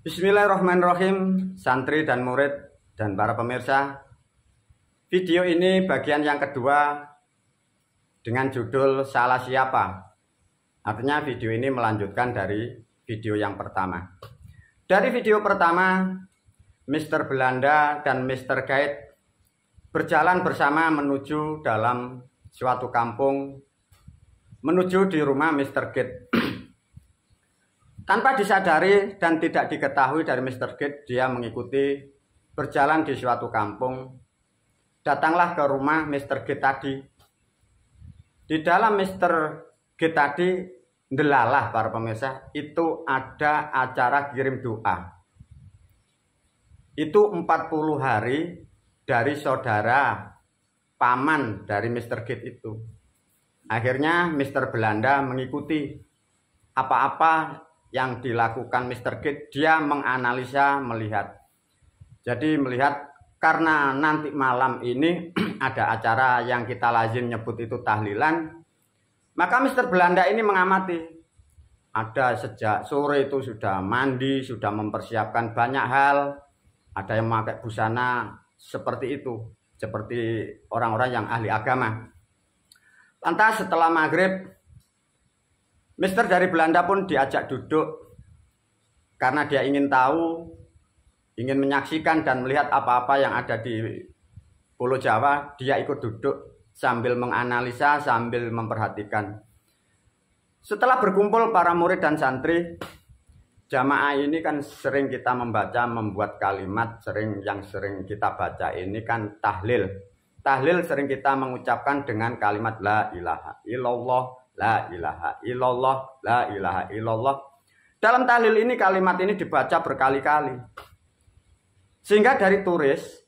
Bismillahirrahmanirrahim, santri dan murid dan para pemirsa. Video ini bagian yang kedua dengan judul Salah Siapa. Artinya video ini melanjutkan dari video yang pertama. Dari video pertama, Mr. Belanda dan Mr. Guide berjalan bersama menuju dalam suatu kampung, menuju di rumah Mr. Guide. Tanpa disadari dan tidak diketahui dari Mr. Guide, dia mengikuti berjalan di suatu kampung. Datanglah ke rumah Mr. Guide tadi. Di dalam Mr. Guide tadi, ndelalah para pemirsa, itu ada acara kirim doa. Itu 40 hari dari saudara paman dari Mr. Guide itu. Akhirnya Mr. Belanda mengikuti apa-apa yang dilakukan Mr. Guide. Dia menganalisa, melihat. Jadi melihat karena nanti malam ini ada acara yang kita lazim nyebut itu tahlilan, maka Mr. Belanda ini mengamati. Ada sejak sore itu sudah mandi, sudah mempersiapkan banyak hal. Ada yang memakai busana seperti itu, seperti orang-orang yang ahli agama. Lantas setelah maghrib, Mister dari Belanda pun diajak duduk karena dia ingin tahu, ingin menyaksikan dan melihat apa-apa yang ada di Pulau Jawa. Dia ikut duduk sambil menganalisa, sambil memperhatikan. Setelah berkumpul para murid dan santri, jamaah ini kan sering kita membaca, membuat kalimat, yang sering kita baca ini kan tahlil. Tahlil sering kita mengucapkan dengan kalimat la ilaha illallah, la ilaha illallah, la ilaha illallah. Dalam tahlil ini kalimat ini dibaca berkali-kali. Sehingga dari turis,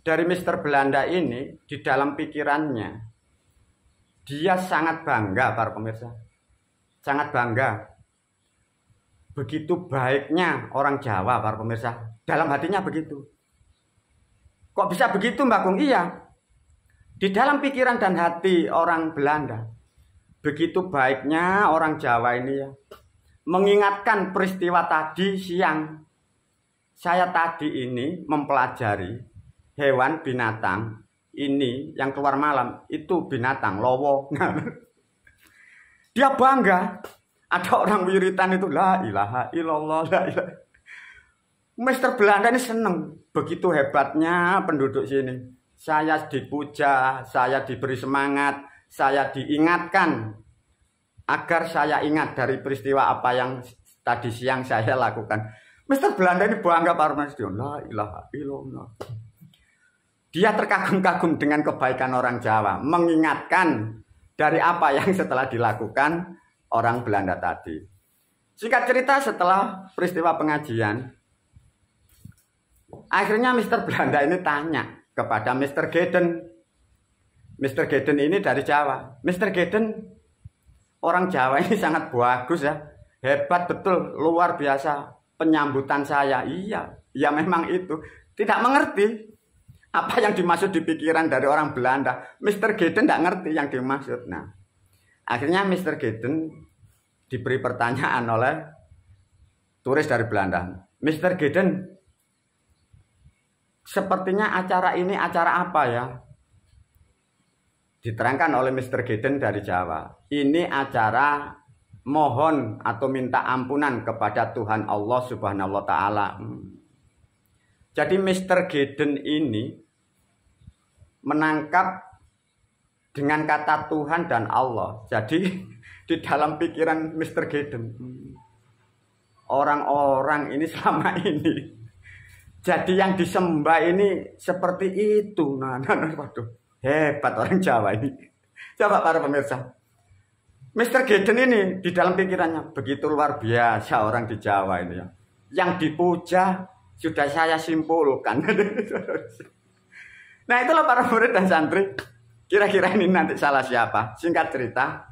dari Mr. Belanda ini, di dalam pikirannya, dia sangat bangga para pemirsa. Sangat bangga. Begitu baiknya orang Jawa para pemirsa. Dalam hatinya begitu. Kok bisa begitu Mbak Gung? Iya. Di dalam pikiran dan hati orang Belanda, begitu baiknya orang Jawa ini ya, mengingatkan peristiwa tadi siang. Saya tadi ini mempelajari hewan binatang ini yang keluar malam, itu binatang lowo. Dia bangga. Ada orang wiritan itu la ilaha illallah, la ilaha. Mr. Belanda ini seneng. Begitu hebatnya penduduk sini. Saya dipuja, saya diberi semangat, saya diingatkan agar saya ingat dari peristiwa apa yang tadi siang saya lakukan. Mr. Belanda ini bangga para manusia. La ilaha illallah. Dia terkagum-kagum dengan kebaikan orang Jawa, mengingatkan dari apa yang setelah dilakukan orang Belanda tadi. Singkat cerita, setelah peristiwa pengajian, akhirnya Mr. Belanda ini tanya kepada Mr. Gaiden. Mr. Gaiden ini dari Jawa. Mr. Gaiden, orang Jawa ini sangat bagus ya. Hebat betul, luar biasa penyambutan saya. Iya, ya memang itu. Tidak mengerti apa yang dimaksud di pikiran dari orang Belanda. Mr. Gaiden tidak ngerti yang dimaksud. Nah, akhirnya Mr. Gaiden diberi pertanyaan oleh turis dari Belanda. Mr. Gaiden, sepertinya acara ini acara apa ya? Diterangkan oleh Mr. Gaiden dari Jawa. Ini acara mohon atau minta ampunan kepada Tuhan Allah Subhanahu wa Ta'ala. Jadi Mr. Gaiden ini menangkap dengan kata Tuhan dan Allah. Jadi di dalam pikiran Mr. Gaiden, orang-orang ini selama ini, jadi yang disembah ini seperti itu. Nah, waduh, hebat orang Jawa ini. Coba para pemirsa, Mr. Gaiden ini di dalam pikirannya begitu luar biasa orang di Jawa ini ya. Yang dipuja sudah saya simpulkan. Nah, itulah para murid dan santri. Kira-kira ini nanti salah siapa? Singkat cerita,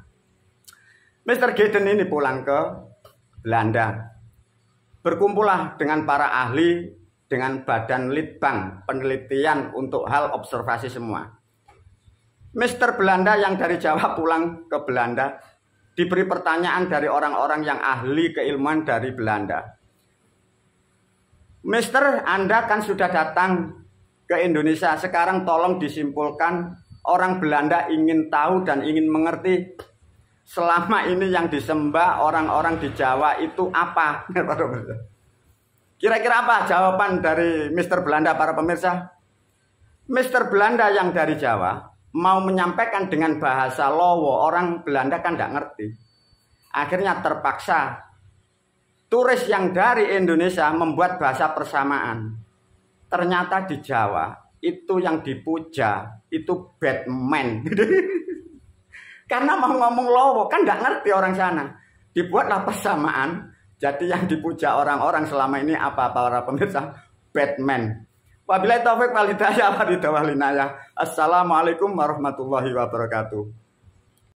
Mr. Gaiden ini pulang ke Belanda. Berkumpullah dengan para ahli, dengan badan litbang, penelitian untuk hal observasi semua. Mr. Belanda yang dari Jawa pulang ke Belanda, diberi pertanyaan dari orang-orang yang ahli keilmuan dari Belanda. Mister, Anda kan sudah datang ke Indonesia. Sekarang tolong disimpulkan, orang Belanda ingin tahu dan ingin mengerti selama ini yang disembah orang-orang di Jawa itu apa? Kira-kira apa jawaban dari Mister Belanda, para pemirsa? Mister Belanda yang dari Jawa mau menyampaikan dengan bahasa Lowo, orang Belanda kan tidak ngerti. Akhirnya terpaksa turis yang dari Indonesia membuat bahasa persamaan. Ternyata di Jawa itu yang dipuja itu Batman. Karena mau ngomong Lowo kan tidak ngerti orang sana. Dibuatlah persamaan. Jadi yang dipuja orang-orang selama ini apa, para pemirsa? Batman. Wabillahi taufiq wal hidayah. Assalamualaikum warahmatullahi wabarakatuh.